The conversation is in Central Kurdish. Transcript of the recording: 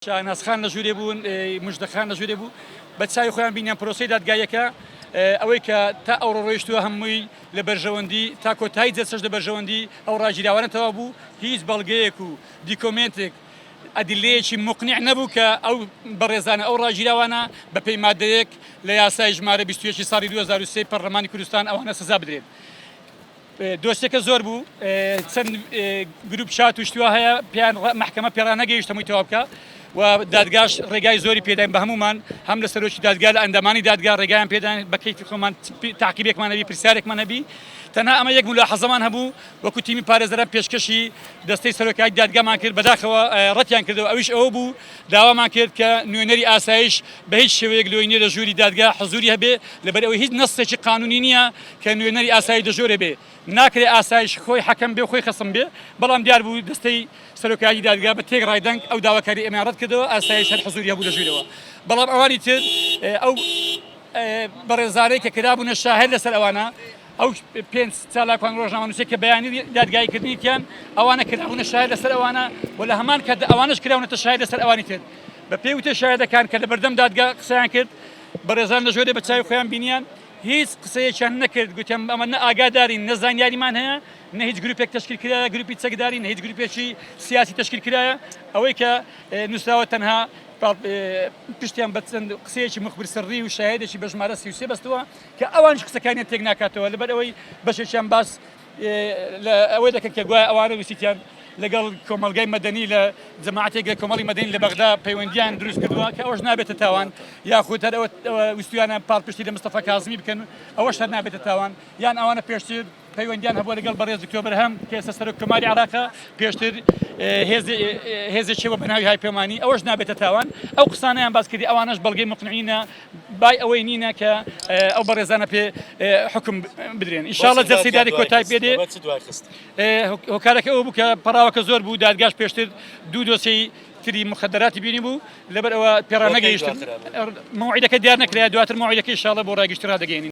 شاهنازخان لە ژوورێ بوون مژدەخان لە ژوورێ بوو بە چاوی خۆیان بینیان پرۆسەی دادگایەکە ئەوەی کە تا ئەوڕۆ ڕۆیشتووە هەمووی لە بەرژەوەندی تا کۆتایی جەسەش لە بەرژەوەندی ئەو ڕاگیراوانە تەواو بوو هیچ بەڵگەیەک و دیکۆمنتێک ئەدلەیەکی مقنع نەبوو کە ئەو بەڕێزانە ئەو ڕاگیراوانە بە پێی مادەیەک لە یاسای ژمارە 21 ساڵی 2023 پەرلەمانی کوردستان ئەوانە سزا بدرێت. دۆستێکە زۆر بوو چەند گروپ شات توشتووە هەیە پیان محکەمە پێڕان نەگەیشتەمووی تەواو بکە و دادگاش ڕێگای زۆری پێداین بە هەمومان هەم لە سەرۆکی دادگا لە ئەندامانی دادگا ڕێگایان پێداین بە کەیفی خۆمان تاقیبێکمان هەبی پرسیارێکمان هەبی تەنها ئەمە یەک ملاحەزەمان هەبوو وەکو تیمی پارێزەران پێشکەشی دەستەی سەرۆکایی دادگامان کرد بەداخەوە ڕەتیان کردەوە ئەویش ئەوە بوو داوامان کرد کە نوێنەری ئاسایش بە هیچ شێوەیەک لۆینێ لە ژووری دادگا حەزوری هەبێ لەبەرەوەی هیچ نەسێکی قانونی نییە کە نوێنەری ئاسایی دەژۆرە بێ ناکرێ ئاسایش خۆی حەکەم بێ خۆی خەسم بێ بەڵام دیار بوو دەستەی سەرۆکایی دادگا بە تێک ڕایدەنگ ئەو داواکاری ئەمان ڕەت کردەوە ئاسایش هەر حەزوری هەبوو لە ژوورەوە بەڵام ئەوانی تر ئەو بەڕێزانەی کە کرابوونە شاهد لەسەر ئەوانە ئەو پێنج چالاکوان ڕۆژنامەنووسێک کە بەیانی دادگایکردنیتیان ئەوانە کرابوونە شاهد لەسەر ئەوانە و لە هەمان کە ئەوانش کراونەتە شاهد لەسەر ئەوانی تر بە پێی وتە شاهدەکان کە لە بەردەم دادگا قسەیان کرد بەڕێزان لە ژوورێ بە چاوی خۆیان بینیان هیچ قسەیەکیان نەکرد گوتیان ئەمە نە ئاگادارین نە زانیاریمان هەیە نە هیچ گروپێک تشکیل کرایە گروپی چەکداری نە هیچ گروپێکی سیاسی تشکیل کرایە ئەوەی کە نووسراوە تەنها پشتیان بە چەند قسەیەکی مخبر سڕی و شاهدێکی بە ژمارە 33 بەستەوە کە ئەوانش قسەکانیان تێک ناکاتەوە لەبەر ئەوەی بەشێکیان باس لە ئەوەی دەکەن کە گوایە ئەوانە ویستیان لەگەڵ کۆمەلگای مەدەنی لە جەماعەتێک لە کۆمەڵی مەدەنی لە بەغدا پەیوەندیان دروست کردووە کە ئەوەش نابێتە تاوان یاخود هەر ئەوە ویستویانە پاڵپشتی لە مستەفا کاظمی بکەن ئەوەش هەر نابێتە تاوان یان ئەوانە پێشتر پەیوەندیان هەبووە لەگەڵ بەڕێز دکتۆر بەرهەم کە ئێستا سەرۆک کۆماری عێراقە پێشتر هێزێکیەوە بە ناوی هایپەیمانی ئەوەش نابێتە تاوان ئەو قسانەیان باس کردی ئەوانەش بەڵگەی مقنعینە بای ئەوەی نینە کە ئەو بەڕێزانە پێ حکم بدرێن ئینشاڵڵا جەلسەی دادی کۆتایی پێدێ هۆکارەکە ئەوە بوو کە پەراوەکە زۆر بوو دادگاش پێشتر دوو دۆسەی تری مخدراتی بینی بوو لەبەر ئەوە پێڕان نەگەیشتن مەوعیدەکە دیار نەکرا دواتر مەوعیدەکەی ئینشاڵڵا بۆ ڕاگەیشتن ڕادەگەیەنین